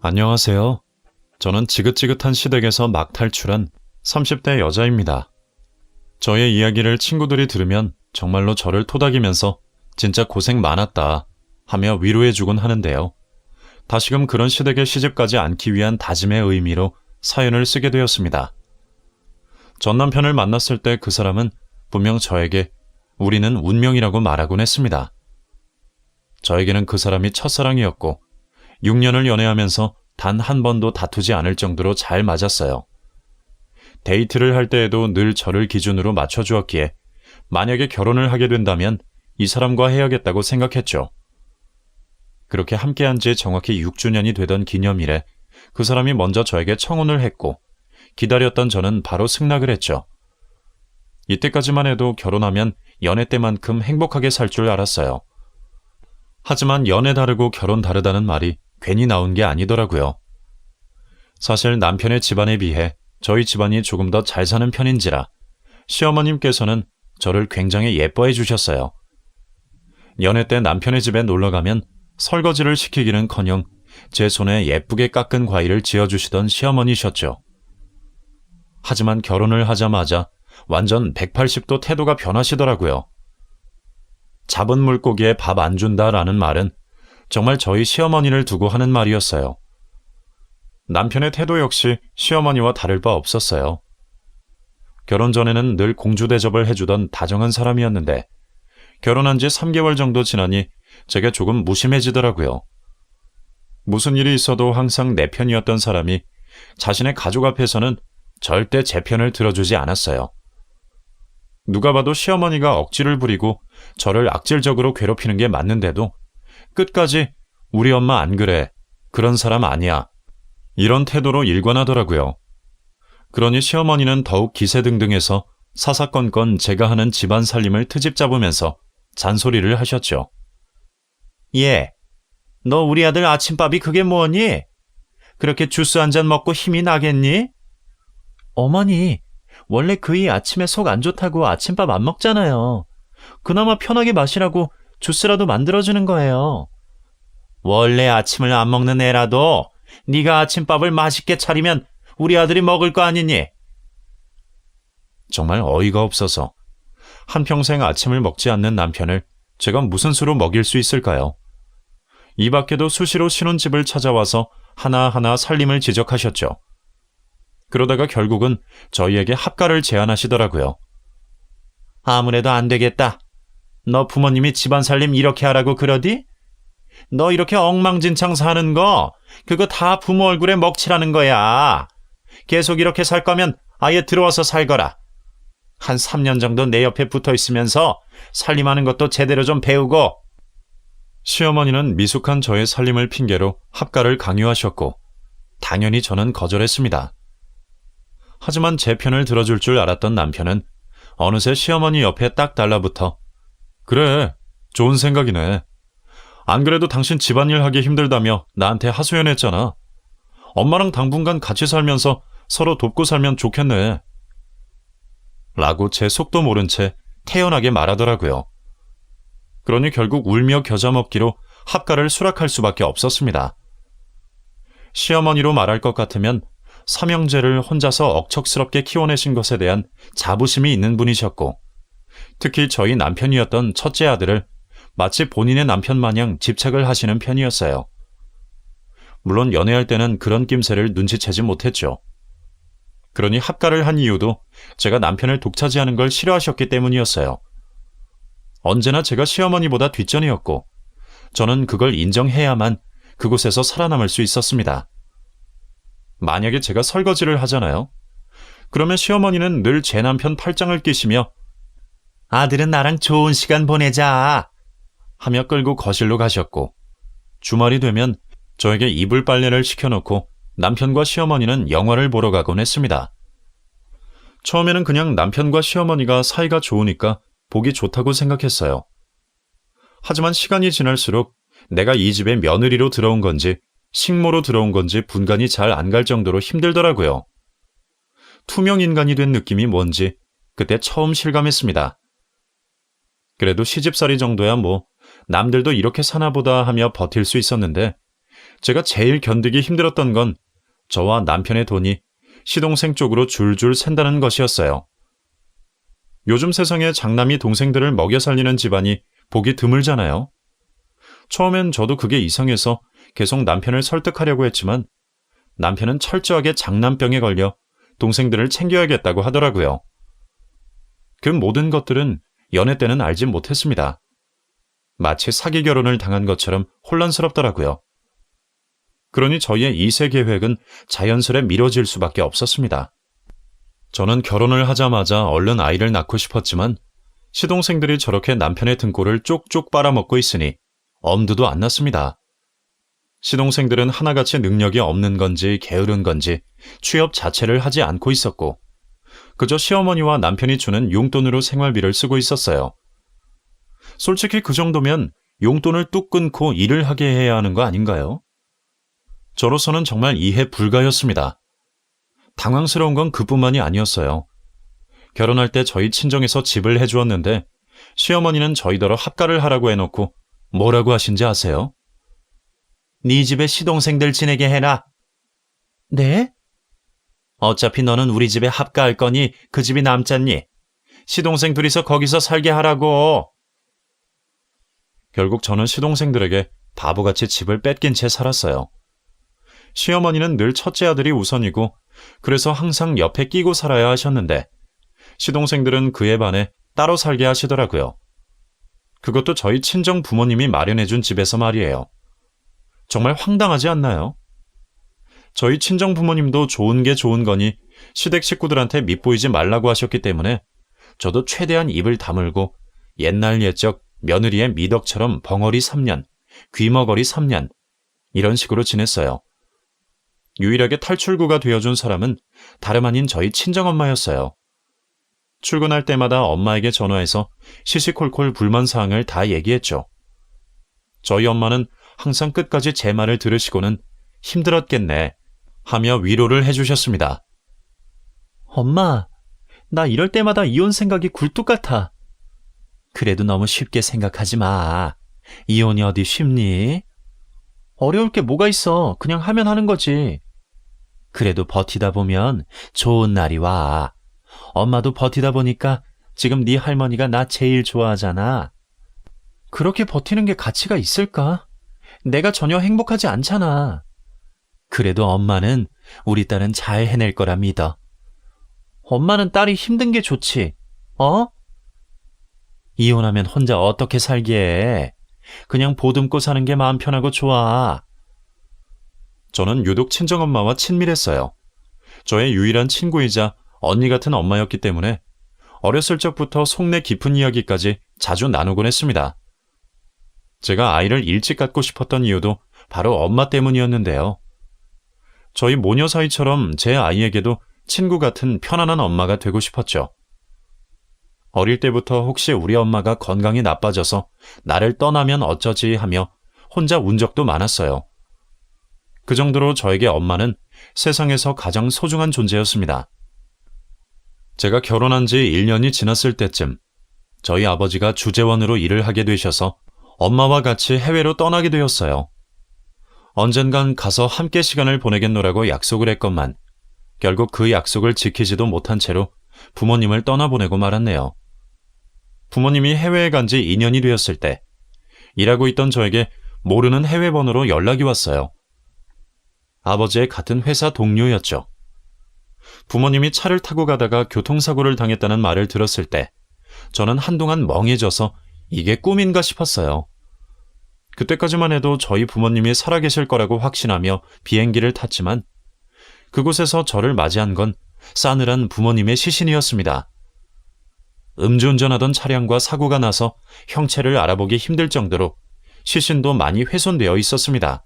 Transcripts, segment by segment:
안녕하세요. 저는 지긋지긋한 시댁에서 막 탈출한 30대 여자입니다. 저의 이야기를 친구들이 들으면 정말로 저를 토닥이면서 진짜 고생 많았다 하며 위로해주곤 하는데요. 다시금 그런 시댁에 시집가지 않기 위한 다짐의 의미로 사연을 쓰게 되었습니다. 전 남편을 만났을 때 그 사람은 분명 저에게 우리는 운명이라고 말하곤 했습니다. 저에게는 그 사람이 첫사랑이었고 6년을 연애하면서 단 한 번도 다투지 않을 정도로 잘 맞았어요. 데이트를 할 때에도 늘 저를 기준으로 맞춰주었기에 만약에 결혼을 하게 된다면 이 사람과 해야겠다고 생각했죠. 그렇게 함께한 지 정확히 6주년이 되던 기념일에 그 사람이 먼저 저에게 청혼을 했고 기다렸던 저는 바로 승낙을 했죠. 이때까지만 해도 결혼하면 연애 때만큼 행복하게 살 줄 알았어요. 하지만 연애 다르고 결혼 다르다는 말이 괜히 나온 게 아니더라고요. 사실 남편의 집안에 비해 저희 집안이 조금 더 잘 사는 편인지라 시어머님께서는 저를 굉장히 예뻐해 주셨어요. 연애 때 남편의 집에 놀러가면 설거지를 시키기는커녕 제 손에 예쁘게 깎은 과일을 지어주시던 시어머니셨죠. 하지만 결혼을 하자마자 완전 180도 태도가 변하시더라고요. 잡은 물고기에 밥 안 준다라는 말은 정말 저희 시어머니를 두고 하는 말이었어요. 남편의 태도 역시 시어머니와 다를 바 없었어요. 결혼 전에는 늘 공주 대접을 해주던 다정한 사람이었는데 결혼한 지 3개월 정도 지나니 제게 조금 무심해지더라고요. 무슨 일이 있어도 항상 내 편이었던 사람이 자신의 가족 앞에서는 절대 제 편을 들어주지 않았어요. 누가 봐도 시어머니가 억지를 부리고 저를 악질적으로 괴롭히는 게 맞는데도 끝까지 우리 엄마 안 그래, 그런 사람 아니야, 이런 태도로 일관하더라고요. 그러니 시어머니는 더욱 기세등등해서 사사건건 제가 하는 집안 살림을 트집 잡으면서 잔소리를 하셨죠. 얘, 너 우리 아들 아침밥이 그게 뭐니? 그렇게 주스 한 잔 먹고 힘이 나겠니? 어머니, 원래 그이 아침에 속 안 좋다고 아침밥 안 먹잖아요. 그나마 편하게 마시라고 주스라도 만들어주는 거예요. 원래 아침을 안 먹는 애라도 네가 아침밥을 맛있게 차리면 우리 아들이 먹을 거 아니니? 정말 어이가 없어서 한평생 아침을 먹지 않는 남편을 제가 무슨 수로 먹일 수 있을까요? 이 밖에도 수시로 신혼집을 찾아와서 하나하나 살림을 지적하셨죠. 그러다가 결국은 저희에게 합가를 제안하시더라고요. 아무래도 안 되겠다. 너 부모님이 집안 살림 이렇게 하라고 그러디? 너 이렇게 엉망진창 사는 거 그거 다 부모 얼굴에 먹칠하는 거야. 계속 이렇게 살 거면 아예 들어와서 살거라. 한 3년 정도 내 옆에 붙어 있으면서 살림하는 것도 제대로 좀 배우고. 시어머니는 미숙한 저의 살림을 핑계로 합가를 강요하셨고 당연히 저는 거절했습니다. 하지만 제 편을 들어줄 줄 알았던 남편은 어느새 시어머니 옆에 딱 달라붙어 그래, 좋은 생각이네. 안 그래도 당신 집안일 하기 힘들다며 나한테 하소연했잖아. 엄마랑 당분간 같이 살면서 서로 돕고 살면 좋겠네. 라고 제 속도 모른 채 태연하게 말하더라고요. 그러니 결국 울며 겨자 먹기로 합가를 수락할 수밖에 없었습니다. 시어머니로 말할 것 같으면 삼형제를 혼자서 억척스럽게 키워내신 것에 대한 자부심이 있는 분이셨고 특히 저희 남편이었던 첫째 아들을 마치 본인의 남편 마냥 집착을 하시는 편이었어요. 물론 연애할 때는 그런 낌새를 눈치채지 못했죠. 그러니 합가를 한 이유도 제가 남편을 독차지하는 걸 싫어하셨기 때문이었어요. 언제나 제가 시어머니보다 뒷전이었고 저는 그걸 인정해야만 그곳에서 살아남을 수 있었습니다. 만약에 제가 설거지를 하잖아요. 그러면 시어머니는 늘 제 남편 팔짱을 끼시며 아들은 나랑 좋은 시간 보내자 하며 끌고 거실로 가셨고 주말이 되면 저에게 이불 빨래를 시켜놓고 남편과 시어머니는 영화를 보러 가곤 했습니다. 처음에는 그냥 남편과 시어머니가 사이가 좋으니까 보기 좋다고 생각했어요. 하지만 시간이 지날수록 내가 이 집에 며느리로 들어온 건지 식모로 들어온 건지 분간이 잘 안 갈 정도로 힘들더라고요. 투명 인간이 된 느낌이 뭔지 그때 처음 실감했습니다. 그래도 시집살이 정도야 뭐 남들도 이렇게 사나 보다 하며 버틸 수 있었는데 제가 제일 견디기 힘들었던 건 저와 남편의 돈이 시동생 쪽으로 줄줄 샌다는 것이었어요. 요즘 세상에 장남이 동생들을 먹여 살리는 집안이 보기 드물잖아요. 처음엔 저도 그게 이상해서 계속 남편을 설득하려고 했지만 남편은 철저하게 장남병에 걸려 동생들을 챙겨야겠다고 하더라고요. 그 모든 것들은 연애 때는 알지 못했습니다. 마치 사기 결혼을 당한 것처럼 혼란스럽더라고요. 그러니 저희의 2세 계획은 자연스레 미뤄질 수밖에 없었습니다. 저는 결혼을 하자마자 얼른 아이를 낳고 싶었지만 시동생들이 저렇게 남편의 등골을 쪽쪽 빨아먹고 있으니 엄두도 안 났습니다. 시동생들은 하나같이 능력이 없는 건지 게으른 건지 취업 자체를 하지 않고 있었고 그저 시어머니와 남편이 주는 용돈으로 생활비를 쓰고 있었어요. 솔직히 그 정도면 용돈을 뚝 끊고 일을 하게 해야 하는 거 아닌가요? 저로서는 정말 이해 불가였습니다. 당황스러운 건 그뿐만이 아니었어요. 결혼할 때 저희 친정에서 집을 해주었는데 시어머니는 저희더러 합가를 하라고 해놓고 뭐라고 하신지 아세요? 네 집에 시동생들 지내게 해라. 네? 어차피 너는 우리 집에 합가할 거니 그 집이 남잖니. 시동생 둘이서 거기서 살게 하라고. 결국 저는 시동생들에게 바보같이 집을 뺏긴 채 살았어요. 시어머니는 늘 첫째 아들이 우선이고 그래서 항상 옆에 끼고 살아야 하셨는데 시동생들은 그에 반해 따로 살게 하시더라고요. 그것도 저희 친정 부모님이 마련해준 집에서 말이에요. 정말 황당하지 않나요? 저희 친정 부모님도 좋은 게 좋은 거니 시댁 식구들한테 밉보이지 말라고 하셨기 때문에 저도 최대한 입을 다물고 옛날 옛적 며느리의 미덕처럼 벙어리 3년, 귀머거리 3년 이런 식으로 지냈어요. 유일하게 탈출구가 되어준 사람은 다름 아닌 저희 친정엄마였어요. 출근할 때마다 엄마에게 전화해서 시시콜콜 불만사항을 다 얘기했죠. 저희 엄마는 항상 끝까지 제 말을 들으시고는 힘들었겠네 하며 위로를 해주셨습니다. 엄마, 나 이럴 때마다 이혼 생각이 굴뚝 같아. 그래도 너무 쉽게 생각하지 마. 이혼이 어디 쉽니? 어려울 게 뭐가 있어. 그냥 하면 하는 거지. 그래도 버티다 보면 좋은 날이 와. 엄마도 버티다 보니까 지금 네 할머니가 나 제일 좋아하잖아. 그렇게 버티는 게 가치가 있을까? 내가 전혀 행복하지 않잖아. 그래도 엄마는 우리 딸은 잘 해낼 거라 믿어. 엄마는 딸이 힘든 게 좋지. 어? 이혼하면 혼자 어떻게 살게. 그냥 보듬고 사는 게 마음 편하고 좋아. 저는 유독 친정엄마와 친밀했어요. 저의 유일한 친구이자 언니 같은 엄마였기 때문에 어렸을 적부터 속내 깊은 이야기까지 자주 나누곤 했습니다. 제가 아이를 일찍 갖고 싶었던 이유도 바로 엄마 때문이었는데요. 저희 모녀 사이처럼 제 아이에게도 친구 같은 편안한 엄마가 되고 싶었죠. 어릴 때부터 혹시 우리 엄마가 건강이 나빠져서 나를 떠나면 어쩌지 하며 혼자 운 적도 많았어요. 그 정도로 저에게 엄마는 세상에서 가장 소중한 존재였습니다. 제가 결혼한 지 1년이 지났을 때쯤 저희 아버지가 주재원으로 일을 하게 되셔서 엄마와 같이 해외로 떠나게 되었어요. 언젠간 가서 함께 시간을 보내겠노라고 약속을 했건만 결국 그 약속을 지키지도 못한 채로 부모님을 떠나보내고 말았네요. 부모님이 해외에 간 지 2년이 되었을 때 일하고 있던 저에게 모르는 해외 번호로 연락이 왔어요. 아버지의 같은 회사 동료였죠. 부모님이 차를 타고 가다가 교통사고를 당했다는 말을 들었을 때 저는 한동안 멍해져서 이게 꿈인가 싶었어요. 그때까지만 해도 저희 부모님이 살아계실 거라고 확신하며 비행기를 탔지만 그곳에서 저를 맞이한 건 싸늘한 부모님의 시신이었습니다. 음주운전하던 차량과 사고가 나서 형체를 알아보기 힘들 정도로 시신도 많이 훼손되어 있었습니다.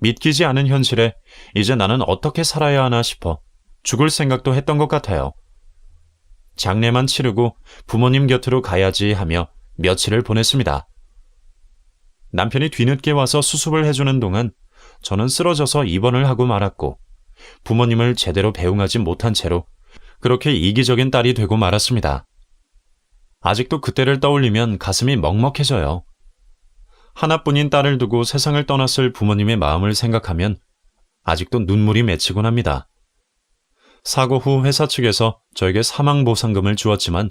믿기지 않은 현실에 이제 나는 어떻게 살아야 하나 싶어 죽을 생각도 했던 것 같아요. 장례만 치르고 부모님 곁으로 가야지 하며 며칠을 보냈습니다. 남편이 뒤늦게 와서 수습을 해주는 동안 저는 쓰러져서 입원을 하고 말았고 부모님을 제대로 배웅하지 못한 채로 그렇게 이기적인 딸이 되고 말았습니다. 아직도 그때를 떠올리면 가슴이 먹먹해져요. 하나뿐인 딸을 두고 세상을 떠났을 부모님의 마음을 생각하면 아직도 눈물이 맺히곤 합니다. 사고 후 회사 측에서 저에게 사망보상금을 주었지만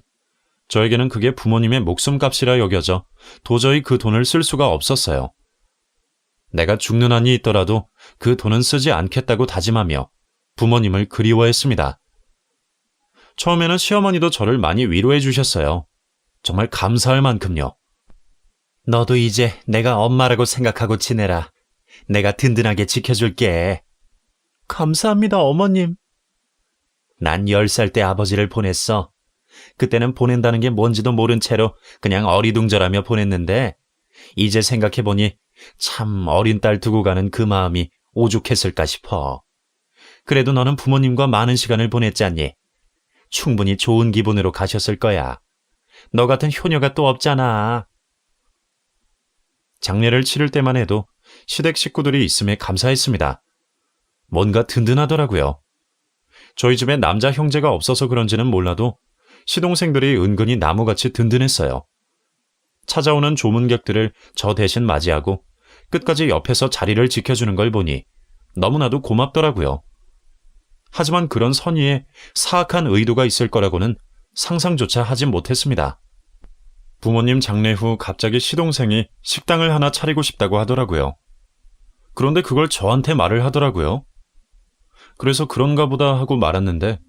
저에게는 그게 부모님의 목숨값이라 여겨져 도저히 그 돈을 쓸 수가 없었어요. 내가 죽는 한이 있더라도 그 돈은 쓰지 않겠다고 다짐하며 부모님을 그리워했습니다. 처음에는 시어머니도 저를 많이 위로해 주셨어요. 정말 감사할 만큼요. 너도 이제 내가 엄마라고 생각하고 지내라. 내가 든든하게 지켜줄게. 감사합니다, 어머님. 난 10살 때 아버지를 보냈어. 그때는 보낸다는 게 뭔지도 모른 채로 그냥 어리둥절하며 보냈는데 이제 생각해보니 참 어린 딸 두고 가는 그 마음이 오죽했을까 싶어. 그래도 너는 부모님과 많은 시간을 보냈잖니. 충분히 좋은 기분으로 가셨을 거야. 너 같은 효녀가 또 없잖아. 장례를 치를 때만 해도 시댁 식구들이 있음에 감사했습니다. 뭔가 든든하더라고요. 저희 집에 남자 형제가 없어서 그런지는 몰라도 시동생들이 은근히 나무같이 든든했어요. 찾아오는 조문객들을 저 대신 맞이하고 끝까지 옆에서 자리를 지켜주는 걸 보니 너무나도 고맙더라고요. 하지만 그런 선의에 사악한 의도가 있을 거라고는 상상조차 하지 못했습니다. 부모님 장례 후 갑자기 시동생이 식당을 하나 차리고 싶다고 하더라고요. 그런데 그걸 저한테 말을 하더라고요. 그래서 그런가 보다 하고 말았는데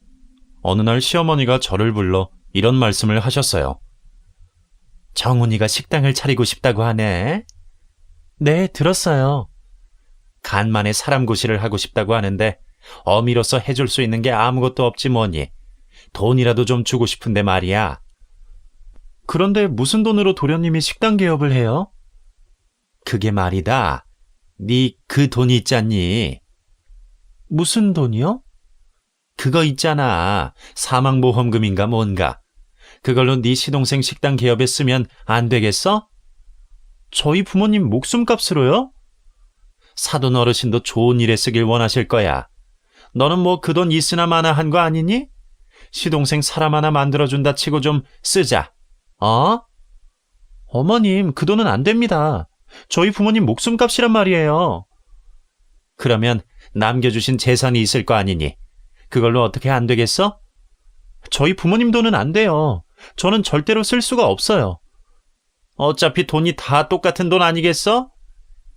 어느 날 시어머니가 저를 불러 이런 말씀을 하셨어요. 정훈이가 식당을 차리고 싶다고 하네. 네, 들었어요. 간만에 사람 구실을 하고 싶다고 하는데 어미로서 해줄 수 있는 게 아무것도 없지 뭐니. 돈이라도 좀 주고 싶은데 말이야. 그런데 무슨 돈으로 도련님이 식당 개업을 해요? 그게 말이다. 네 그 돈이 있잖니. 무슨 돈이요? 그거 있잖아. 사망보험금인가 뭔가. 그걸로 네 시동생 식당 개업에 쓰면 안 되겠어? 저희 부모님 목숨값으로요? 사돈 어르신도 좋은 일에 쓰길 원하실 거야. 너는 뭐 그 돈 있으나 마나 한 거 아니니? 시동생 사람 하나 만들어준다 치고 좀 쓰자. 어? 어머님, 그 돈은 안 됩니다. 저희 부모님 목숨값이란 말이에요. 그러면 남겨주신 재산이 있을 거 아니니? 그걸로 어떻게 안 되겠어? 저희 부모님 돈은 안 돼요. 저는 절대로 쓸 수가 없어요. 어차피 돈이 다 똑같은 돈 아니겠어?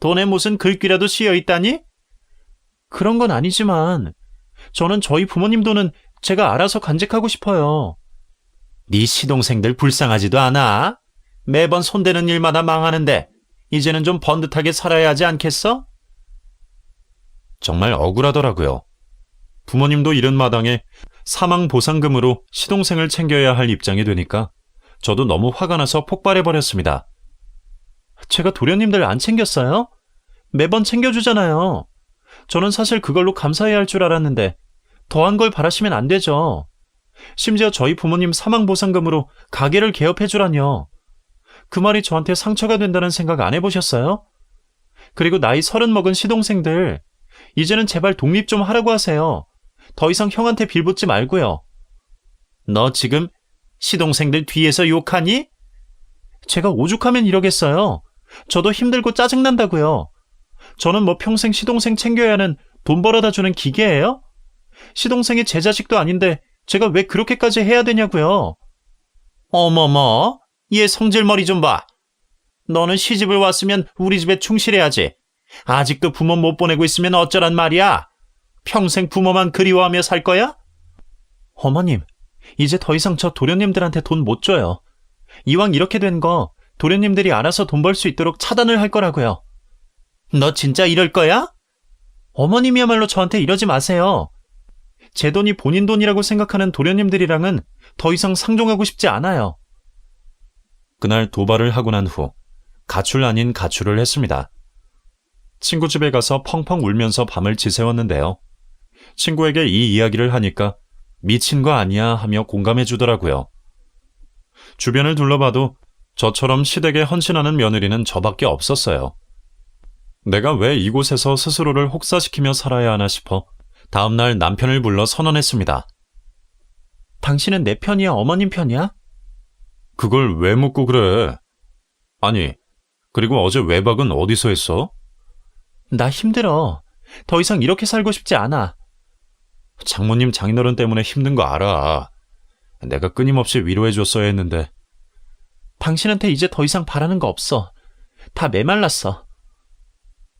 돈에 무슨 글귀라도 씌여 있다니? 그런 건 아니지만 저는 저희 부모님 돈은 제가 알아서 간직하고 싶어요. 네 시동생들 불쌍하지도 않아? 매번 손대는 일마다 망하는데 이제는 좀 번듯하게 살아야 하지 않겠어? 정말 억울하더라고요. 부모님도 이른 마당에 사망보상금으로 시동생을 챙겨야 할 입장이 되니까 저도 너무 화가 나서 폭발해버렸습니다. 제가 도련님들 안 챙겼어요? 매번 챙겨주잖아요. 저는 사실 그걸로 감사해야 할 줄 알았는데 더한 걸 바라시면 안 되죠. 심지어 저희 부모님 사망보상금으로 가게를 개업해주라뇨. 그 말이 저한테 상처가 된다는 생각 안 해보셨어요? 그리고 나이 30 먹은 시동생들, 이제는 제발 독립 좀 하라고 하세요. 더 이상 형한테 빌붙지 말고요. 너 지금 시동생들 뒤에서 욕하니? 제가 오죽하면 이러겠어요. 저도 힘들고 짜증난다고요. 저는 뭐 평생 시동생 챙겨야 하는 돈 벌어다 주는 기계예요? 시동생이 제 자식도 아닌데 제가 왜 그렇게까지 해야 되냐고요. 어머머, 얘 성질머리 좀 봐. 너는 시집을 왔으면 우리 집에 충실해야지. 아직도 부모 못 보내고 있으면 어쩌란 말이야. 평생 부모만 그리워하며 살 거야? 어머님, 이제 더 이상 저 도련님들한테 돈 못 줘요. 이왕 이렇게 된 거 도련님들이 알아서 돈 벌 수 있도록 차단을 할 거라고요. 너 진짜 이럴 거야? 어머님이야말로 저한테 이러지 마세요. 제 돈이 본인 돈이라고 생각하는 도련님들이랑은 더 이상 상종하고 싶지 않아요. 그날 도발을 하고 난 후 가출 아닌 가출을 했습니다. 친구 집에 가서 펑펑 울면서 밤을 지새웠는데요. 친구에게 이 이야기를 하니까 미친 거 아니야 하며 공감해 주더라고요. 주변을 둘러봐도 저처럼 시댁에 헌신하는 며느리는 저밖에 없었어요. 내가 왜 이곳에서 스스로를 혹사시키며 살아야 하나 싶어 다음날 남편을 불러 선언했습니다. 당신은 내 편이야, 어머님 편이야? 그걸 왜 묻고 그래? 아니, 그리고 어제 외박은 어디서 했어? 나 힘들어. 더 이상 이렇게 살고 싶지 않아. 장모님 장인어른 때문에 힘든 거 알아. 내가 끊임없이 위로해줬어야 했는데. 당신한테 이제 더 이상 바라는 거 없어. 다 메말랐어.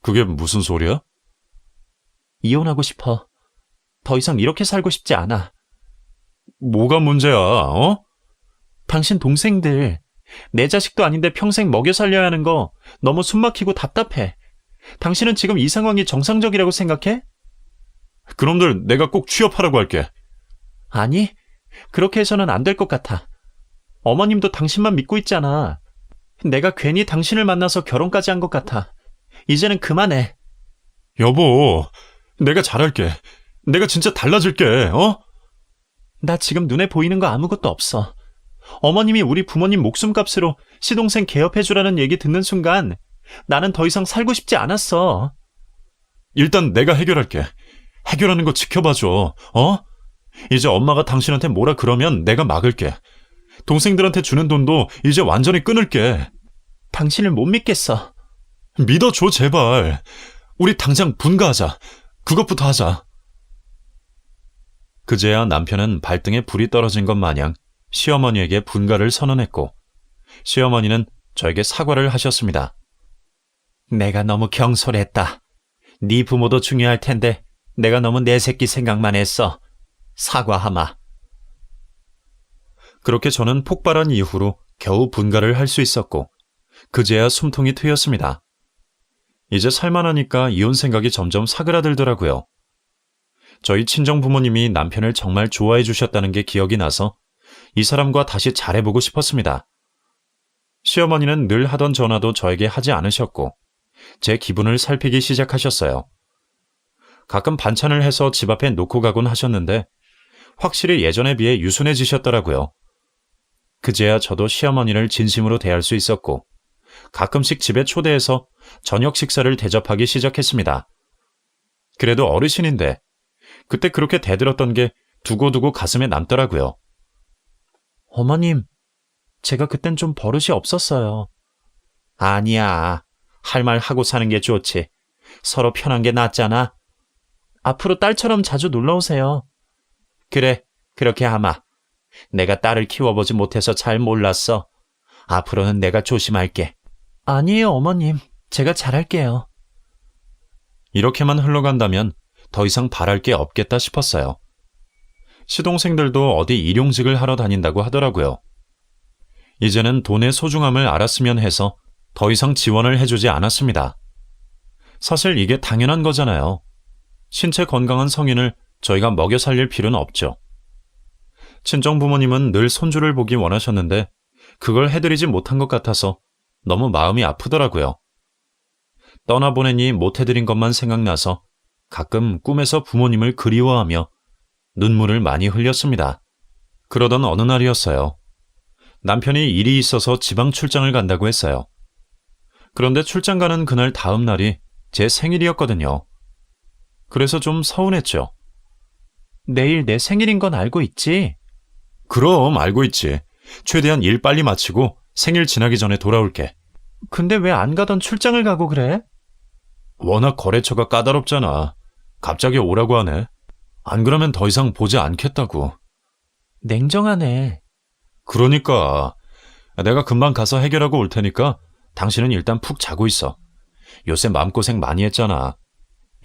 그게 무슨 소리야? 이혼하고 싶어. 더 이상 이렇게 살고 싶지 않아. 뭐가 문제야, 어? 당신 동생들, 내 자식도 아닌데 평생 먹여 살려야 하는 거 너무 숨막히고 답답해. 당신은 지금 이 상황이 정상적이라고 생각해? 그놈들 내가 꼭 취업하라고 할게. 아니, 그렇게 해서는 안 될 것 같아. 어머님도 당신만 믿고 있잖아. 내가 괜히 당신을 만나서 결혼까지 한 것 같아. 이제는 그만해. 여보, 내가 잘할게. 내가 진짜 달라질게, 어? 나 지금 눈에 보이는 거 아무것도 없어. 어머님이 우리 부모님 목숨값으로 시동생 개업해주라는 얘기 듣는 순간 나는 더 이상 살고 싶지 않았어. 일단 내가 해결할게. 해결하는 거 지켜봐줘, 어? 이제 엄마가 당신한테 뭐라 그러면 내가 막을게. 동생들한테 주는 돈도 이제 완전히 끊을게. 당신을 못 믿겠어. 믿어줘, 제발. 우리 당장 분가하자. 그것부터 하자. 그제야 남편은 발등에 불이 떨어진 것 마냥 시어머니에게 분가를 선언했고, 시어머니는 저에게 사과를 하셨습니다. 내가 너무 경솔했다. 네 부모도 중요할 텐데 내가 너무 내 새끼 생각만 했어. 사과하마. 그렇게 저는 폭발한 이후로 겨우 분가를 할 수 있었고, 그제야 숨통이 트였습니다. 이제 살만하니까 이혼 생각이 점점 사그라들더라고요. 저희 친정 부모님이 남편을 정말 좋아해 주셨다는 게 기억이 나서 이 사람과 다시 잘해보고 싶었습니다. 시어머니는 늘 하던 전화도 저에게 하지 않으셨고 제 기분을 살피기 시작하셨어요. 가끔 반찬을 해서 집 앞에 놓고 가곤 하셨는데 확실히 예전에 비해 유순해지셨더라고요. 그제야 저도 시어머니를 진심으로 대할 수 있었고 가끔씩 집에 초대해서 저녁 식사를 대접하기 시작했습니다. 그래도 어르신인데 그때 그렇게 대들었던 게 두고두고 가슴에 남더라고요. 어머님, 제가 그땐 좀 버릇이 없었어요. 아니야. 할 말 하고 사는 게 좋지. 서로 편한 게 낫잖아. 앞으로 딸처럼 자주 놀러오세요. 그래, 그렇게 하마. 내가 딸을 키워보지 못해서 잘 몰랐어. 앞으로는 내가 조심할게. 아니에요, 어머님. 제가 잘할게요. 이렇게만 흘러간다면 더 이상 바랄 게 없겠다 싶었어요. 시동생들도 어디 일용직을 하러 다닌다고 하더라고요. 이제는 돈의 소중함을 알았으면 해서 더 이상 지원을 해주지 않았습니다. 사실 이게 당연한 거잖아요. 신체 건강한 성인을 저희가 먹여 살릴 필요는 없죠. 친정 부모님은 늘 손주를 보기 원하셨는데 그걸 해드리지 못한 것 같아서 너무 마음이 아프더라고요. 떠나보내니 못해드린 것만 생각나서 가끔 꿈에서 부모님을 그리워하며 눈물을 많이 흘렸습니다. 그러던 어느 날이었어요. 남편이 일이 있어서 지방 출장을 간다고 했어요. 그런데 출장 가는 그날 다음 날이 제 생일이었거든요. 그래서 좀 서운했죠. 내일 내 생일인 건 알고 있지? 그럼 알고 있지. 최대한 일 빨리 마치고 생일 지나기 전에 돌아올게. 근데 왜 안 가던 출장을 가고 그래? 워낙 거래처가 까다롭잖아. 갑자기 오라고 하네. 안 그러면 더 이상 보지 않겠다고. 냉정하네. 그러니까 내가 금방 가서 해결하고 올 테니까 당신은 일단 푹 자고 있어. 요새 마음고생 많이 했잖아.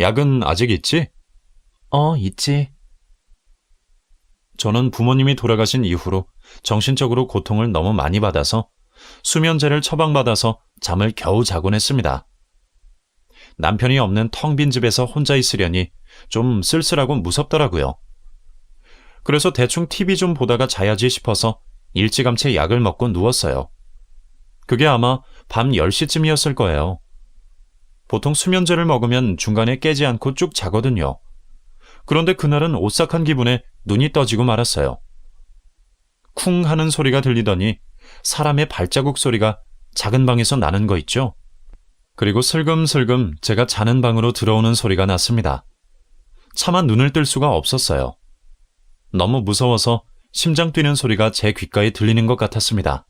약은 아직 있지? 있지. 저는 부모님이 돌아가신 이후로 정신적으로 고통을 너무 많이 받아서 수면제를 처방받아서 잠을 겨우 자곤 했습니다. 남편이 없는 텅 빈 집에서 혼자 있으려니 좀 쓸쓸하고 무섭더라고요. 그래서 대충 TV 좀 보다가 자야지 싶어서 일찌감치 약을 먹고 누웠어요. 그게 아마 밤 10시쯤이었을 거예요. 보통 수면제를 먹으면 중간에 깨지 않고 쭉 자거든요. 그런데 그날은 오싹한 기분에 눈이 떠지고 말았어요. 쿵 하는 소리가 들리더니 사람의 발자국 소리가 작은 방에서 나는 거 있죠? 그리고 슬금슬금 제가 자는 방으로 들어오는 소리가 났습니다. 차마 눈을 뜰 수가 없었어요. 너무 무서워서 심장 뛰는 소리가 제 귓가에 들리는 것 같았습니다.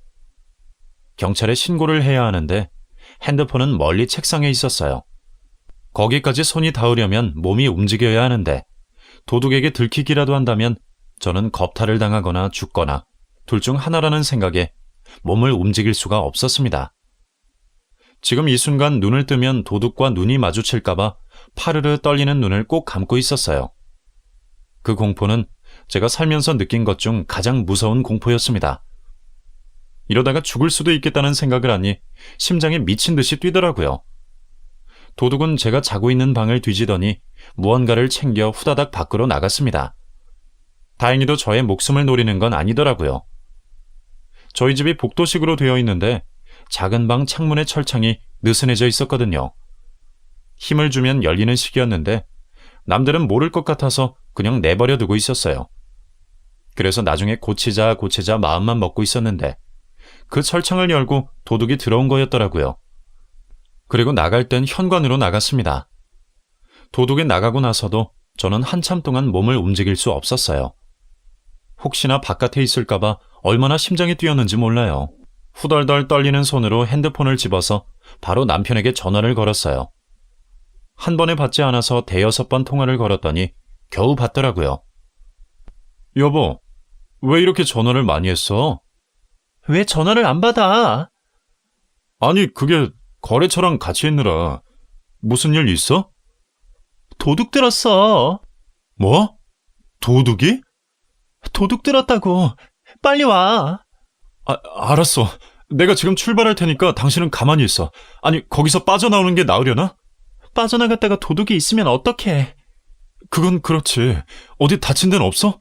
경찰에 신고를 해야 하는데 핸드폰은 멀리 책상에 있었어요. 거기까지 손이 닿으려면 몸이 움직여야 하는데 도둑에게 들키기라도 한다면 저는 겁탈을 당하거나 죽거나 둘 중 하나라는 생각에 몸을 움직일 수가 없었습니다. 지금 이 순간 눈을 뜨면 도둑과 눈이 마주칠까봐 파르르 떨리는 눈을 꼭 감고 있었어요. 그 공포는 제가 살면서 느낀 것 중 가장 무서운 공포였습니다. 이러다가 죽을 수도 있겠다는 생각을 하니 심장이 미친 듯이 뛰더라고요. 도둑은 제가 자고 있는 방을 뒤지더니 무언가를 챙겨 후다닥 밖으로 나갔습니다. 다행히도 저의 목숨을 노리는 건 아니더라고요. 저희 집이 복도식으로 되어 있는데 작은 방 창문의 철창이 느슨해져 있었거든요. 힘을 주면 열리는 식이었는데 남들은 모를 것 같아서 그냥 내버려 두고 있었어요. 그래서 나중에 고치자 마음만 먹고 있었는데 그 철창을 열고 도둑이 들어온 거였더라고요. 그리고 나갈 땐 현관으로 나갔습니다. 도둑이 나가고 나서도 저는 한참 동안 몸을 움직일 수 없었어요. 혹시나 바깥에 있을까봐 얼마나 심장이 뛰었는지 몰라요. 후덜덜 떨리는 손으로 핸드폰을 집어서 바로 남편에게 전화를 걸었어요. 한 번에 받지 않아서 대여섯 번 통화를 걸었더니 겨우 받더라고요. 여보, 왜 이렇게 전화를 많이 했어? 왜 전화를 안 받아? 아니, 그게 거래처랑 같이 있느라. 무슨 일 있어? 도둑 들었어. 뭐? 도둑이? 도둑 들었다고. 빨리 와. 알았어. 내가 지금 출발할 테니까 당신은 가만히 있어. 아니, 거기서 빠져나오는 게 나으려나? 빠져나갔다가 도둑이 있으면 어떡해. 그건 그렇지. 어디 다친 데는 없어?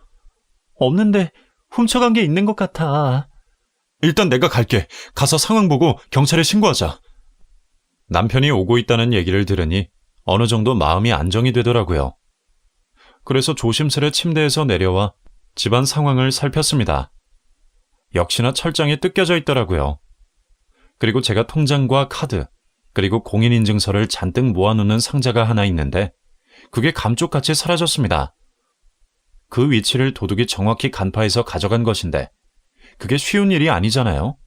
없는데 훔쳐간 게 있는 것 같아. 일단 내가 갈게. 가서 상황 보고 경찰에 신고하자. 남편이 오고 있다는 얘기를 들으니 어느 정도 마음이 안정이 되더라고요. 그래서 조심스레 침대에서 내려와 집안 상황을 살폈습니다. 역시나 철장이 뜯겨져 있더라고요. 그리고 제가 통장과 카드, 그리고 공인인증서를 잔뜩 모아놓는 상자가 하나 있는데 그게 감쪽같이 사라졌습니다. 그 위치를 도둑이 정확히 간파해서 가져간 것인데 그게 쉬운 일이 아니잖아요.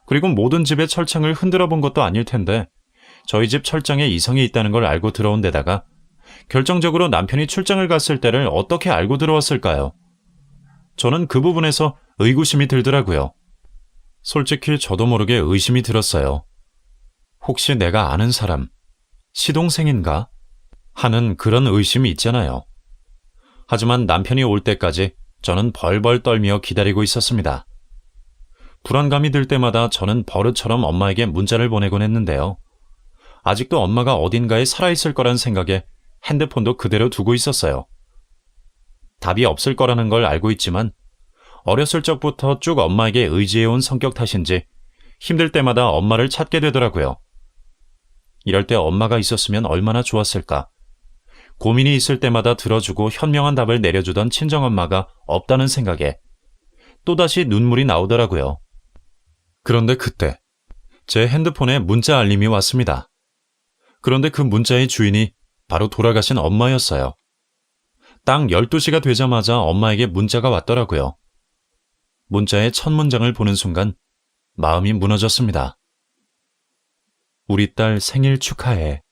그리고 모든 집의 철창을 흔들어 본 것도 아닐 텐데 저희 집 철장에 이성이 있다는 걸 알고 들어온 데다가 결정적으로 남편이 출장을 갔을 때를 어떻게 알고 들어왔을까요? 저는 그 부분에서 의구심이 들더라고요. 솔직히 저도 모르게 의심이 들었어요. 혹시 내가 아는 사람, 시동생인가? 하는 그런 의심이 있잖아요. 하지만 남편이 올 때까지 저는 벌벌 떨며 기다리고 있었습니다. 불안감이 들 때마다 저는 버릇처럼 엄마에게 문자를 보내곤 했는데요. 아직도 엄마가 어딘가에 살아있을 거란 생각에 핸드폰도 그대로 두고 있었어요. 답이 없을 거라는 걸 알고 있지만 어렸을 적부터 쭉 엄마에게 의지해온 성격 탓인지 힘들 때마다 엄마를 찾게 되더라고요. 이럴 때 엄마가 있었으면 얼마나 좋았을까. 고민이 있을 때마다 들어주고 현명한 답을 내려주던 친정엄마가 없다는 생각에 또다시 눈물이 나오더라고요. 그런데 그때 제 핸드폰에 문자 알림이 왔습니다. 그런데 그 문자의 주인이 바로 돌아가신 엄마였어요. 딱 12시가 되자마자 엄마에게 문자가 왔더라고요. 문자의 첫 문장을 보는 순간 마음이 무너졌습니다. 우리 딸 생일 축하해.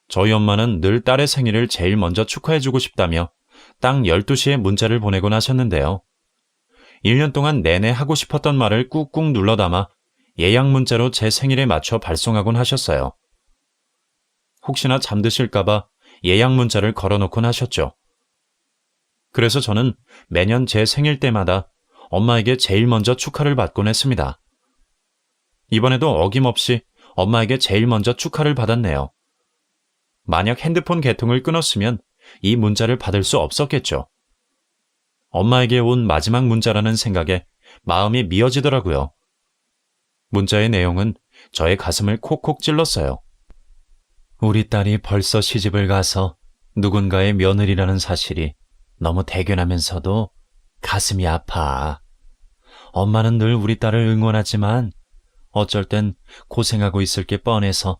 저희 엄마는 늘 딸의 생일을 제일 먼저 축하해주고 싶다며 딱 12시에 문자를 보내곤 하셨는데요. 1년 동안 내내 하고 싶었던 말을 꾹꾹 눌러 담아 예약 문자로 제 생일에 맞춰 발송하곤 하셨어요. 혹시나 잠드실까봐 예약 문자를 걸어놓곤 하셨죠. 그래서 저는 매년 제 생일 때마다 엄마에게 제일 먼저 축하를 받곤 했습니다. 이번에도 어김없이 엄마에게 제일 먼저 축하를 받았네요. 만약 핸드폰 개통을 끊었으면 이 문자를 받을 수 없었겠죠. 엄마에게 온 마지막 문자라는 생각에 마음이 미어지더라고요. 문자의 내용은 저의 가슴을 콕콕 찔렀어요. 우리 딸이 벌써 시집을 가서 누군가의 며느리라는 사실이 너무 대견하면서도 가슴이 아파. 엄마는 늘 우리 딸을 응원하지만 어쩔 땐 고생하고 있을 게 뻔해서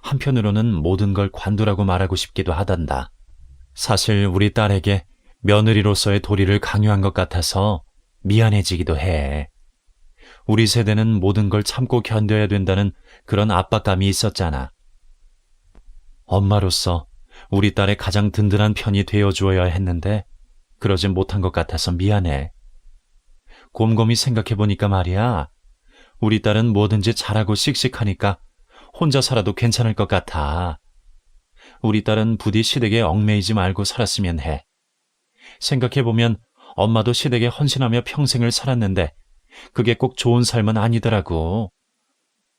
한편으로는 모든 걸 관두라고 말하고 싶기도 하단다. 사실 우리 딸에게 며느리로서의 도리를 강요한 것 같아서 미안해지기도 해. 우리 세대는 모든 걸 참고 견뎌야 된다는 그런 압박감이 있었잖아. 엄마로서 우리 딸의 가장 든든한 편이 되어주어야 했는데 그러진 못한 것 같아서 미안해. 곰곰이 생각해보니까 말이야. 우리 딸은 뭐든지 잘하고 씩씩하니까 혼자 살아도 괜찮을 것 같아. 우리 딸은 부디 시댁에 얽매이지 말고 살았으면 해. 생각해보면 엄마도 시댁에 헌신하며 평생을 살았는데 그게 꼭 좋은 삶은 아니더라고.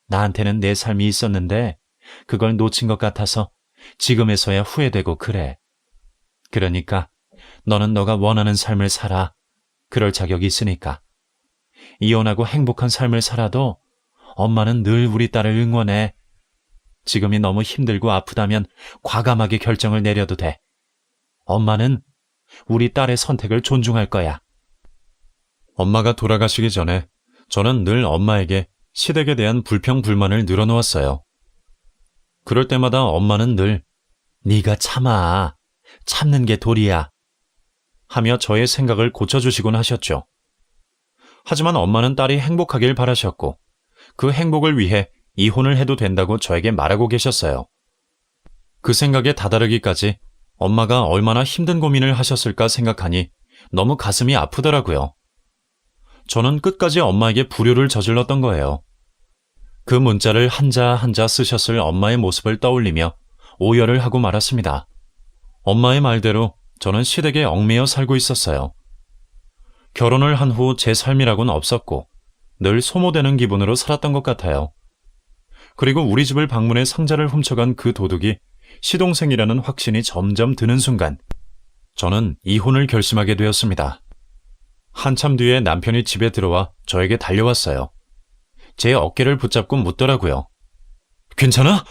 나한테는 내 삶이 있었는데 그걸 놓친 것 같아서 지금에서야 후회되고 그래. 그러니까 너는 너가 원하는 삶을 살아. 그럴 자격이 있으니까. 이혼하고 행복한 삶을 살아도 엄마는 늘 우리 딸을 응원해. 지금이 너무 힘들고 아프다면 과감하게 결정을 내려도 돼. 엄마는 우리 딸의 선택을 존중할 거야. 엄마가 돌아가시기 전에 저는 늘 엄마에게 시댁에 대한 불평불만을 늘어놓았어요. 그럴 때마다 엄마는 늘 네가 참아. 참는 게 도리야. 하며 저의 생각을 고쳐주시곤 하셨죠. 하지만 엄마는 딸이 행복하길 바라셨고 그 행복을 위해 이혼을 해도 된다고 저에게 말하고 계셨어요. 그 생각에 다다르기까지 엄마가 얼마나 힘든 고민을 하셨을까 생각하니 너무 가슴이 아프더라고요. 저는 끝까지 엄마에게 불효를 저질렀던 거예요. 그 문자를 한자 한자 쓰셨을 엄마의 모습을 떠올리며 오열을 하고 말았습니다. 엄마의 말대로 저는 시댁에 얽매여 살고 있었어요. 결혼을 한 후 제 삶이라고는 없었고 늘 소모되는 기분으로 살았던 것 같아요. 그리고 우리 집을 방문해 상자를 훔쳐간 그 도둑이 시동생이라는 확신이 점점 드는 순간 저는 이혼을 결심하게 되었습니다. 한참 뒤에 남편이 집에 들어와 저에게 달려왔어요. 제 어깨를 붙잡고 묻더라고요. 괜찮아?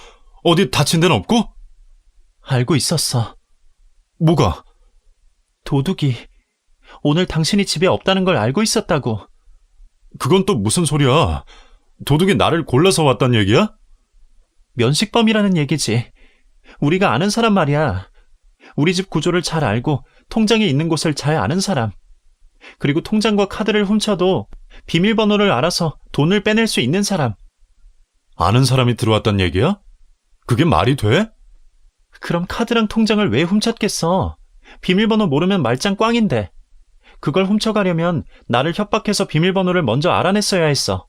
어디 다친 데는 없고? 알고 있었어. 뭐가? 도둑이 오늘 당신이 집에 없다는 걸 알고 있었다고. 그건 또 무슨 소리야? 도둑이 나를 골라서 왔단 얘기야? 면식범이라는 얘기지. 우리가 아는 사람 말이야. 우리 집 구조를 잘 알고 통장이 있는 곳을 잘 아는 사람. 그리고 통장과 카드를 훔쳐도 비밀번호를 알아서 돈을 빼낼 수 있는 사람. 아는 사람이 들어왔단 얘기야? 그게 말이 돼? 그럼 카드랑 통장을 왜 훔쳤겠어? 비밀번호 모르면 말짱 꽝인데. 그걸 훔쳐가려면 나를 협박해서 비밀번호를 먼저 알아냈어야 했어.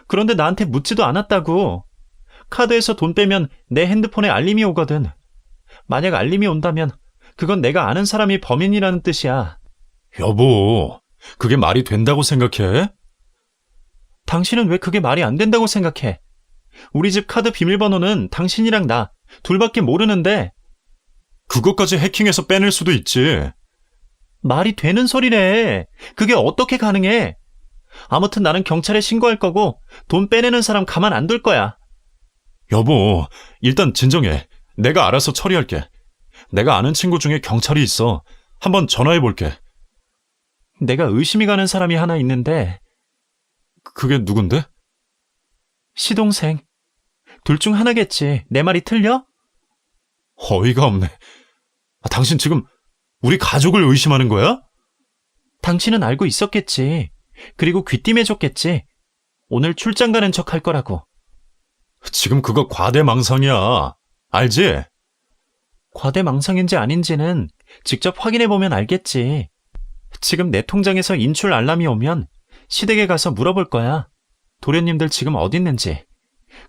그런데 나한테 묻지도 않았다고. 카드에서 돈 빼면 내 핸드폰에 알림이 오거든. 만약 알림이 온다면 그건 내가 아는 사람이 범인이라는 뜻이야. 여보, 그게 말이 된다고 생각해? 당신은 왜 그게 말이 안 된다고 생각해? 우리 집 카드 비밀번호는 당신이랑 나 둘밖에 모르는데. 그것까지 해킹해서 빼낼 수도 있지. 말이 되는 소리래. 그게 어떻게 가능해? 아무튼 나는 경찰에 신고할 거고 돈 빼내는 사람 가만 안 둘 거야. 여보, 일단 진정해. 내가 알아서 처리할게. 내가 아는 친구 중에 경찰이 있어. 한번 전화해볼게. 내가 의심이 가는 사람이 하나 있는데. 그게 누군데? 시동생. 둘 중 하나겠지. 내 말이 틀려? 어이가 없네. 당신 지금 우리 가족을 의심하는 거야? 당신은 알고 있었겠지. 그리고 귀띔해줬겠지. 오늘 출장 가는 척 할 거라고. 지금 그거 과대망상이야. 알지? 과대망상인지 아닌지는 직접 확인해보면 알겠지. 지금 내 통장에서 인출 알람이 오면 시댁에 가서 물어볼 거야. 도련님들 지금 어디 있는지.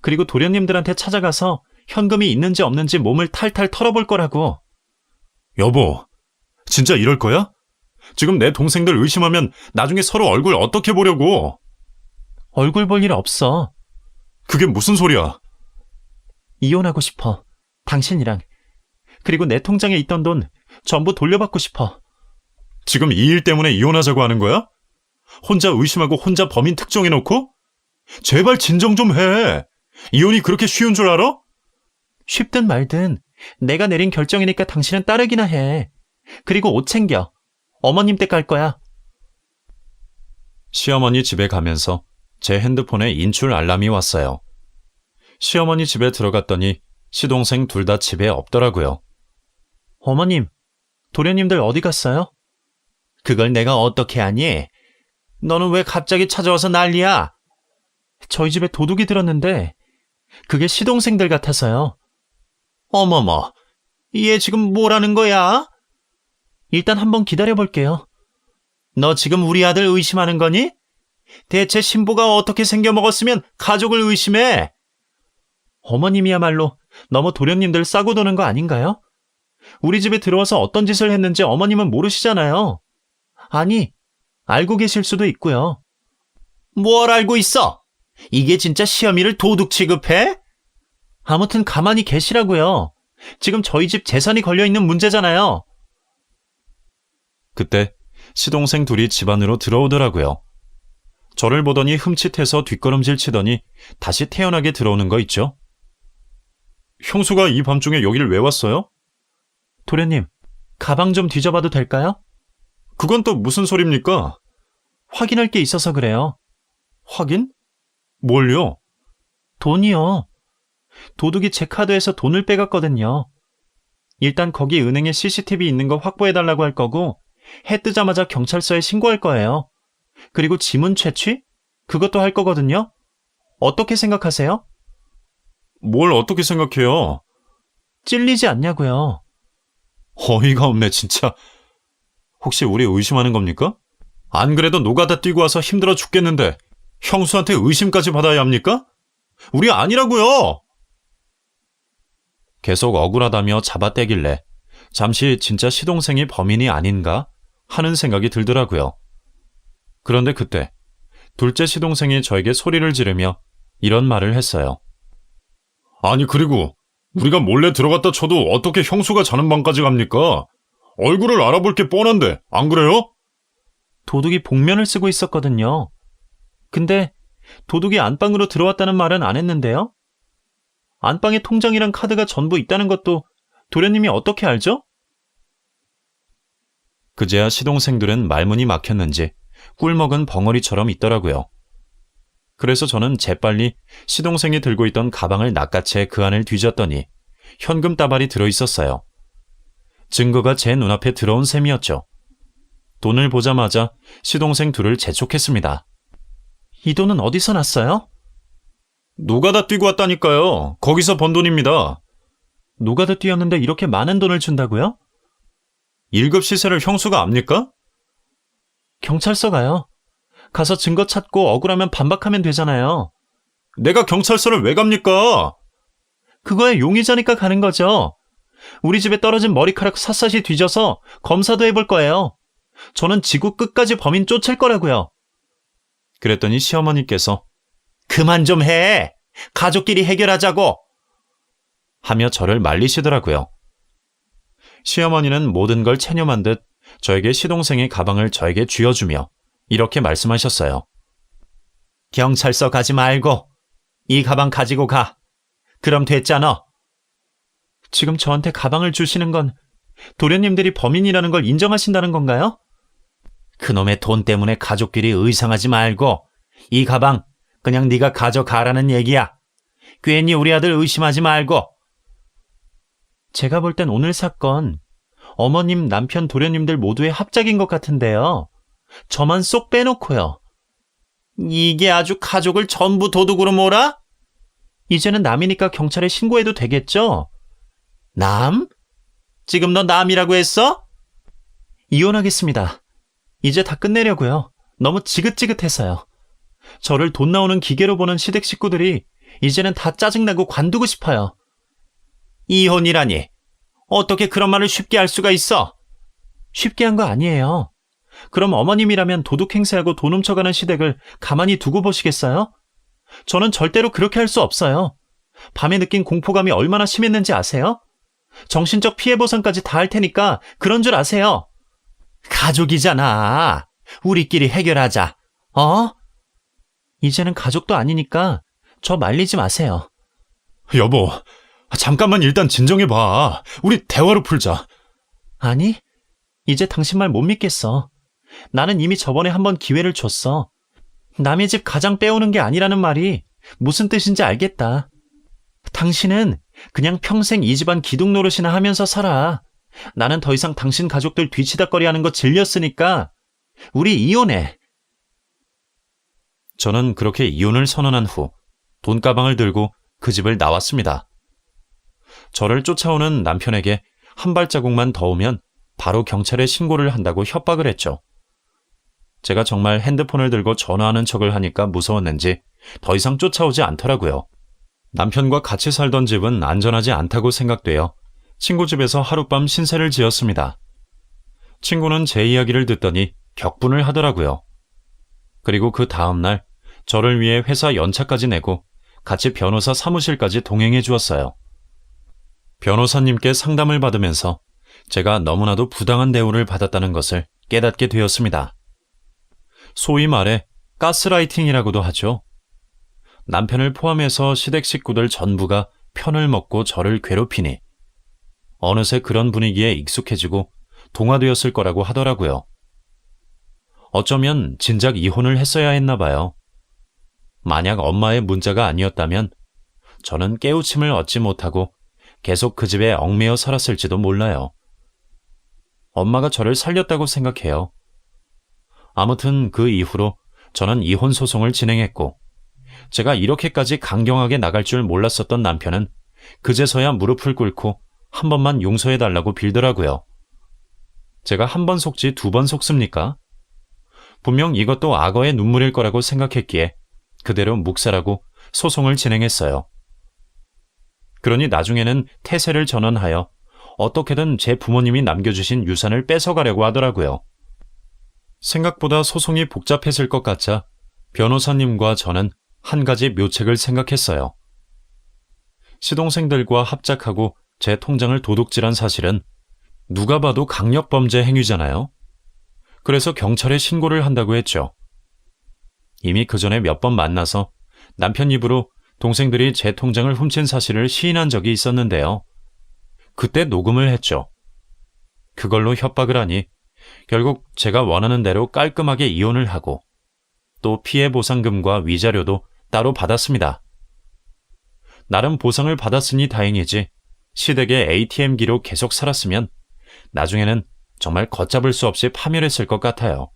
그리고 도련님들한테 찾아가서 현금이 있는지 없는지 몸을 탈탈 털어볼 거라고. 여보, 진짜 이럴 거야? 지금 내 동생들 의심하면 나중에 서로 얼굴 어떻게 보려고? 얼굴 볼 일 없어. 그게 무슨 소리야? 이혼하고 싶어. 당신이랑. 그리고 내 통장에 있던 돈 전부 돌려받고 싶어. 지금 이 일 때문에 이혼하자고 하는 거야? 혼자 의심하고 혼자 범인 특정해놓고? 제발 진정 좀 해. 이혼이 그렇게 쉬운 줄 알아? 쉽든 말든 내가 내린 결정이니까 당신은 따르기나 해. 그리고 옷 챙겨. 어머님 댁 갈 거야. 시어머니 집에 가면서 제 핸드폰에 인출 알람이 왔어요. 시어머니 집에 들어갔더니 시동생 둘 다 집에 없더라고요. 어머님, 도련님들 어디 갔어요? 그걸 내가 어떻게 아니? 너는 왜 갑자기 찾아와서 난리야? 저희 집에 도둑이 들었는데 그게 시동생들 같아서요. 어머머, 얘 지금 뭐라는 거야? 일단 한번 기다려볼게요. 너 지금 우리 아들 의심하는 거니? 대체 신부가 어떻게 생겨먹었으면 가족을 의심해? 어머님이야말로 너무 도련님들 싸고 도는 거 아닌가요? 우리 집에 들어와서 어떤 짓을 했는지 어머님은 모르시잖아요. 아니, 알고 계실 수도 있고요. 뭘 알고 있어? 이게 진짜 시어미를 도둑 취급해? 아무튼 가만히 계시라고요. 지금 저희 집 재산이 걸려있는 문제잖아요. 그때 시동생 둘이 집 안으로 들어오더라고요. 저를 보더니 흠칫해서 뒷걸음질 치더니 다시 태연하게 들어오는 거 있죠? 형수가 이 밤중에 여기를 왜 왔어요? 도련님, 가방 좀 뒤져봐도 될까요? 그건 또 무슨 소립니까? 확인할 게 있어서 그래요. 확인? 뭘요? 돈이요. 도둑이 제 카드에서 돈을 빼갔거든요. 일단 거기 은행에 CCTV 있는 거 확보해달라고 할 거고 해 뜨자마자 경찰서에 신고할 거예요. 그리고 지문 채취? 그것도 할 거거든요. 어떻게 생각하세요? 뭘 어떻게 생각해요? 찔리지 않냐고요. 어이가 없네, 진짜. 혹시 우리 의심하는 겁니까? 안 그래도 노가다 뛰고 와서 힘들어 죽겠는데 형수한테 의심까지 받아야 합니까? 우리 아니라고요! 계속 억울하다며 잡아떼길래 잠시 진짜 시동생이 범인이 아닌가 하는 생각이 들더라고요. 그런데 그때 둘째 시동생이 저에게 소리를 지르며 이런 말을 했어요. 아니 그리고 우리가 몰래 들어갔다 쳐도 어떻게 형수가 자는 방까지 갑니까? 얼굴을 알아볼 게 뻔한데 안 그래요? 도둑이 복면을 쓰고 있었거든요. 근데 도둑이 안방으로 들어왔다는 말은 안 했는데요. 안방에 통장이랑 카드가 전부 있다는 것도 도련님이 어떻게 알죠? 그제야 시동생들은 말문이 막혔는지 꿀먹은 벙어리처럼 있더라고요. 그래서 저는 재빨리 시동생이 들고 있던 가방을 낚아채 그 안을 뒤졌더니 현금 따발이 들어있었어요. 증거가 제 눈앞에 들어온 셈이었죠. 돈을 보자마자 시동생 둘을 재촉했습니다. 이 돈은 어디서 났어요? 노가다 뛰고 왔다니까요. 거기서 번 돈입니다. 노가다 뛰었는데 이렇게 많은 돈을 준다고요? 1급 시세를 형수가 압니까? 경찰서 가요. 가서 증거 찾고 억울하면 반박하면 되잖아요. 내가 경찰서를 왜 갑니까? 그거에 용의자니까 가는 거죠. 우리 집에 떨어진 머리카락 샅샅이 뒤져서 검사도 해볼 거예요. 저는 지구 끝까지 범인 쫓을 거라고요. 그랬더니 시어머니께서 그만 좀 해! 가족끼리 해결하자고! 하며 저를 말리시더라고요. 시어머니는 모든 걸 체념한 듯 저에게 시동생의 가방을 저에게 쥐어주며 이렇게 말씀하셨어요. 경찰서 가지 말고 이 가방 가지고 가. 그럼 됐잖아. 지금 저한테 가방을 주시는 건 도련님들이 범인이라는 걸 인정하신다는 건가요? 그놈의 돈 때문에 가족끼리 의상하지 말고 이 가방 그냥 네가 가져가라는 얘기야. 괜히 우리 아들 의심하지 말고. 제가 볼 땐 오늘 사건 어머님, 남편, 도련님들 모두의 합작인 것 같은데요. 저만 쏙 빼놓고요. 이게 아주 가족을 전부 도둑으로 몰아? 이제는 남이니까 경찰에 신고해도 되겠죠? 남? 지금 너 남이라고 했어? 이혼하겠습니다. 이제 다 끝내려고요. 너무 지긋지긋해서요. 저를 돈 나오는 기계로 보는 시댁 식구들이 이제는 다 짜증나고 관두고 싶어요. 이혼이라니. 어떻게 그런 말을 쉽게 할 수가 있어? 쉽게 한 거 아니에요. 그럼 어머님이라면 도둑 행세하고 돈 훔쳐가는 시댁을 가만히 두고 보시겠어요? 저는 절대로 그렇게 할 수 없어요. 밤에 느낀 공포감이 얼마나 심했는지 아세요? 정신적 피해 보상까지 다 할 테니까 그런 줄 아세요. 가족이잖아. 우리끼리 해결하자. 어? 이제는 가족도 아니니까 저 말리지 마세요. 여보, 잠깐만 일단 진정해봐. 우리 대화로 풀자. 아니, 이제 당신 말 못 믿겠어. 나는 이미 저번에 한번 기회를 줬어. 남의 집 가장 빼오는 게 아니라는 말이 무슨 뜻인지 알겠다. 당신은 그냥 평생 이 집안 기둥 노릇이나 하면서 살아. 나는 더 이상 당신 가족들 뒤치다꺼리 하는 거 질렸으니까 우리 이혼해. 저는 그렇게 이혼을 선언한 후 돈가방을 들고 그 집을 나왔습니다. 저를 쫓아오는 남편에게 한 발자국만 더 오면 바로 경찰에 신고를 한다고 협박을 했죠. 제가 정말 핸드폰을 들고 전화하는 척을 하니까 무서웠는지 더 이상 쫓아오지 않더라고요. 남편과 같이 살던 집은 안전하지 않다고 생각되어 친구 집에서 하룻밤 신세를 지었습니다. 친구는 제 이야기를 듣더니 격분을 하더라고요. 그리고 그 다음날 저를 위해 회사 연차까지 내고 같이 변호사 사무실까지 동행해 주었어요. 변호사님께 상담을 받으면서 제가 너무나도 부당한 대우를 받았다는 것을 깨닫게 되었습니다. 소위 말해 가스라이팅이라고도 하죠. 남편을 포함해서 시댁 식구들 전부가 편을 먹고 저를 괴롭히니 어느새 그런 분위기에 익숙해지고 동화되었을 거라고 하더라고요. 어쩌면 진작 이혼을 했어야 했나 봐요. 만약 엄마의 문자가 아니었다면 저는 깨우침을 얻지 못하고 계속 그 집에 얽매여 살았을지도 몰라요. 엄마가 저를 살렸다고 생각해요. 아무튼 그 이후로 저는 이혼 소송을 진행했고 제가 이렇게까지 강경하게 나갈 줄 몰랐었던 남편은 그제서야 무릎을 꿇고 한 번만 용서해달라고 빌더라고요. 제가 한 번 속지 두 번 속습니까? 분명 이것도 악어의 눈물일 거라고 생각했기에 그대로 묵살하고 소송을 진행했어요. 그러니 나중에는 태세를 전환하여 어떻게든 제 부모님이 남겨주신 유산을 뺏어가려고 하더라고요. 생각보다 소송이 복잡했을 것 같자 변호사님과 저는 한 가지 묘책을 생각했어요. 시동생들과 합작하고 제 통장을 도둑질한 사실은 누가 봐도 강력범죄 행위잖아요. 그래서 경찰에 신고를 한다고 했죠. 이미 그 전에 몇 번 만나서 남편 입으로 동생들이 제 통장을 훔친 사실을 시인한 적이 있었는데요. 그때 녹음을 했죠. 그걸로 협박을 하니 결국 제가 원하는 대로 깔끔하게 이혼을 하고 또 피해 보상금과 위자료도 따로 받았습니다. 나름 보상을 받았으니 다행이지 시댁의 ATM기로 계속 살았으면 나중에는 정말 걷잡을 수 없이 파멸했을 것 같아요.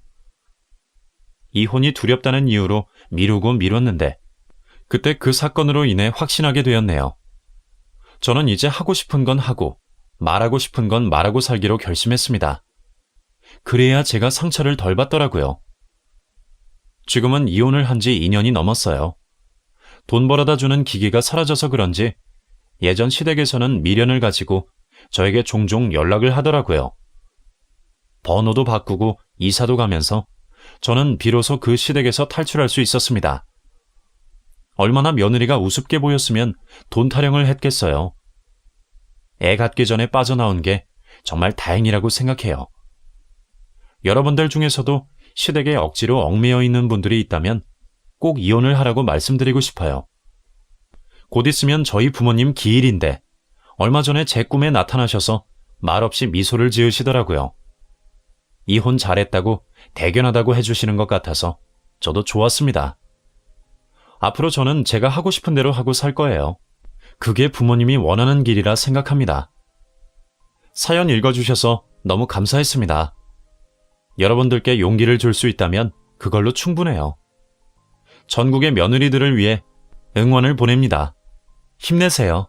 이혼이 두렵다는 이유로 미루고 미뤘는데 그때 그 사건으로 인해 확신하게 되었네요. 저는 이제 하고 싶은 건 하고 말하고 싶은 건 말하고 살기로 결심했습니다. 그래야 제가 상처를 덜 받더라고요. 지금은 이혼을 한 지 2년이 넘었어요. 돈 벌어다 주는 기계가 사라져서 그런지 예전 시댁에서는 미련을 가지고 저에게 종종 연락을 하더라고요. 번호도 바꾸고 이사도 가면서 저는 비로소 그 시댁에서 탈출할 수 있었습니다. 얼마나 며느리가 우습게 보였으면 돈 타령을 했겠어요. 애 갖기 전에 빠져나온 게 정말 다행이라고 생각해요. 여러분들 중에서도 시댁에 억지로 얽매여 있는 분들이 있다면 꼭 이혼을 하라고 말씀드리고 싶어요. 곧 있으면 저희 부모님 기일인데 얼마 전에 제 꿈에 나타나셔서 말없이 미소를 지으시더라고요. 이혼 잘했다고 대견하다고 해주시는 것 같아서 저도 좋았습니다. 앞으로 저는 제가 하고 싶은 대로 하고 살 거예요. 그게 부모님이 원하는 길이라 생각합니다. 사연 읽어주셔서 너무 감사했습니다. 여러분들께 용기를 줄 수 있다면 그걸로 충분해요. 전국의 며느리들을 위해 응원을 보냅니다. 힘내세요.